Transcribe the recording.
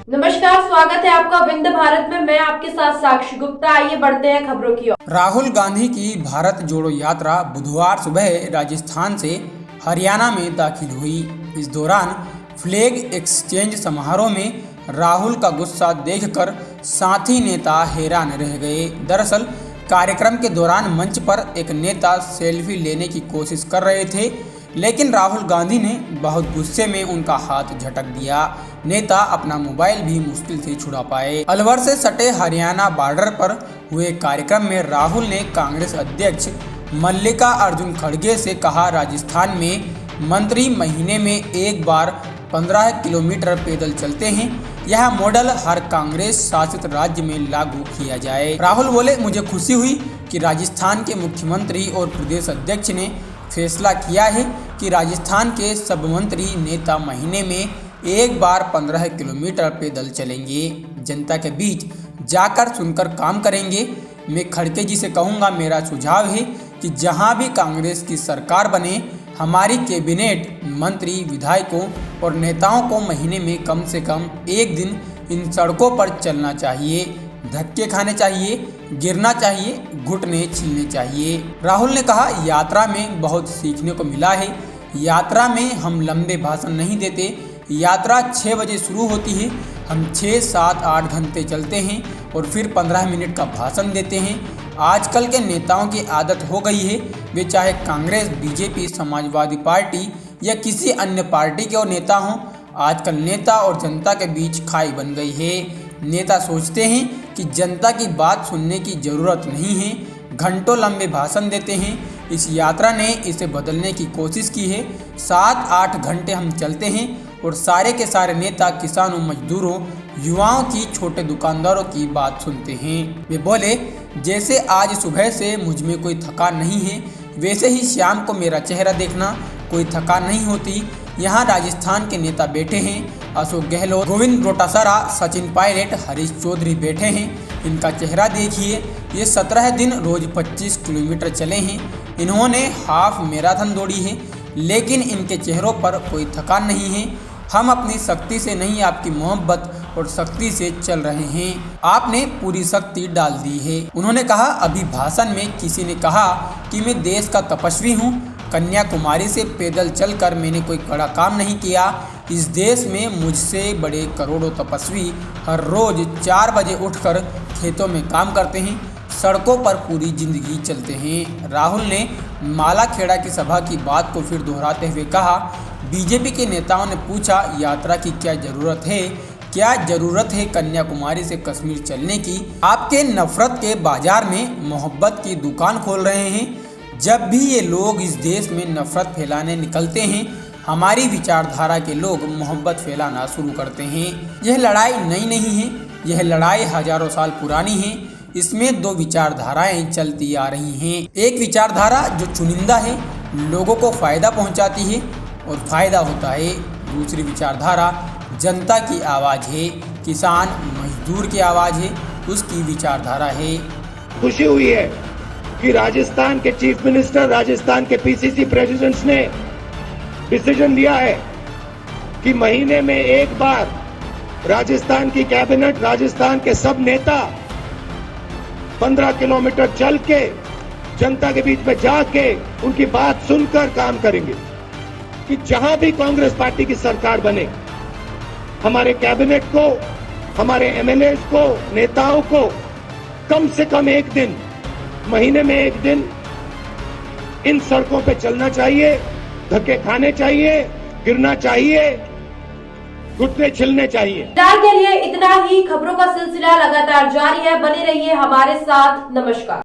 नमस्कार, स्वागत है आपका विंध्य भारत में। मैं आपके साथ साक्षी गुप्ता। आइए बढ़ते हैं खबरों की ओर। राहुल गांधी की भारत जोड़ो यात्रा बुधवार सुबह राजस्थान से हरियाणा में दाखिल हुई। इस दौरान फ्लैग एक्सचेंज समारोह में राहुल का गुस्सा देखकर साथी नेता हैरान रह गए। दरअसल कार्यक्रम के दौरान मंच पर एक नेता सेल्फी लेने की कोशिश कर रहे थे, लेकिन राहुल गांधी ने बहुत गुस्से में उनका हाथ झटक दिया। नेता अपना मोबाइल भी मुश्किल से छुड़ा पाए। अलवर से सटे हरियाणा बॉर्डर पर हुए कार्यक्रम में राहुल ने कांग्रेस अध्यक्ष मल्लिकार्जुन खड़गे से कहा, राजस्थान में मंत्री महीने में एक बार 15 किलोमीटर पैदल चलते हैं। यह मॉडल हर कांग्रेस शासित राज्य में लागू किया जाए। राहुल बोले, मुझे खुशी हुई कि राजस्थान के मुख्यमंत्री और प्रदेश अध्यक्ष ने फैसला किया है कि राजस्थान के सब मंत्री नेता महीने में एक बार 15 किलोमीटर पैदल चलेंगे, जनता के बीच जाकर सुनकर काम करेंगे। मैं खड़गे जी से कहूँगा, मेरा सुझाव है कि जहाँ भी कांग्रेस की सरकार बने, हमारी कैबिनेट मंत्री, विधायकों और नेताओं को महीने में कम से कम एक दिन इन सड़कों पर चलना चाहिए, धक्के खाने चाहिए, गिरना चाहिए, घुटने छिलने चाहिए। राहुल ने कहा, यात्रा में बहुत सीखने को मिला है। यात्रा में हम लंबे भाषण नहीं देते। यात्रा 6 बजे शुरू होती है। हम 6, 7, 8 घंटे चलते हैं और फिर 15 मिनट का भाषण देते हैं। आजकल के नेताओं की आदत हो गई है, वे चाहे कांग्रेस, बीजेपी, समाजवादी पार्टी या किसी अन्य पार्टी के और नेता हों, आजकल नेता और जनता के बीच खाई बन गई है। नेता सोचते हैं कि जनता की बात सुनने की ज़रूरत नहीं है, घंटों लंबे भाषण देते हैं। इस यात्रा ने इसे बदलने की कोशिश की है। 7-8 घंटे हम चलते हैं और सारे के सारे नेता किसानों, मजदूरों, युवाओं की, छोटे दुकानदारों की बात सुनते हैं। वे बोले, जैसे आज सुबह से मुझ में कोई थकान नहीं है, वैसे ही शाम को मेरा चेहरा देखना, कोई थकान नहीं होती। यहाँ राजस्थान के नेता बैठे हैं, अशोक गहलोत, गोविंद डोटासरा, सचिन पायलट, हरीश चौधरी बैठे हैं। इनका चेहरा देखिए। ये 17 दिन रोज 25 किलोमीटर चले हैं। इन्होंने हाफ मैराथन दौड़ी है, लेकिन इनके चेहरों पर कोई थकान नहीं है। हम अपनी शक्ति से नहीं, आपकी मोहब्बत और शक्ति से चल रहे हैं। आपने पूरी शक्ति डाल दी है। उन्होंने कहा, अभी भाषण में किसी ने कहा कि मैं देश का तपस्वी हूँ। कन्याकुमारी से पैदल चलकर मैंने कोई बड़ा काम नहीं किया। इस देश में मुझसे बड़े करोड़ों तपस्वी हर रोज 4 बजे उठकर खेतों में काम करते हैं, सड़कों पर पूरी जिंदगी चलते हैं। राहुल ने मालाखेड़ा की सभा की बात को फिर दोहराते हुए कहा, बीजेपी के नेताओं ने पूछा, यात्रा की क्या ज़रूरत है? क्या ज़रूरत है कन्याकुमारी से कश्मीर चलने की? आपके नफरत के बाजार में मोहब्बत की दुकान खोल रहे हैं। जब भी ये लोग इस देश में नफरत फैलाने निकलते हैं, हमारी विचारधारा के लोग मोहब्बत फैलाना शुरू करते हैं। यह लड़ाई नई नहीं है, यह लड़ाई हजारों साल पुरानी है। इसमें 2 विचारधाराएं चलती आ रही हैं। एक विचारधारा जो चुनिंदा है, लोगों को फ़ायदा पहुंचाती है और फ़ायदा होता है। दूसरी विचारधारा जनता की आवाज़ है, किसान, मजदूर की आवाज़ है, उसकी विचारधारा है। खुशी हुई है कि राजस्थान के चीफ मिनिस्टर, राजस्थान के पीसीसी प्रेसिडेंट्स ने डिसीजन लिया है कि महीने में एक बार राजस्थान की कैबिनेट, राजस्थान के सब नेता 15 किलोमीटर चल के जनता के बीच में जाके उनकी बात सुनकर काम करेंगे। कि जहां भी कांग्रेस पार्टी की सरकार बने, हमारे कैबिनेट को, हमारे एमएलए को, नेताओं को कम से कम एक दिन, महीने में एक दिन इन सड़कों पे चलना चाहिए, धक्के खाने चाहिए, गिरना चाहिए, घुटने छिलने चाहिए। फिलहाल के लिए इतना ही। खबरों का सिलसिला लगातार जारी है, बने रहिए हमारे साथ। नमस्कार।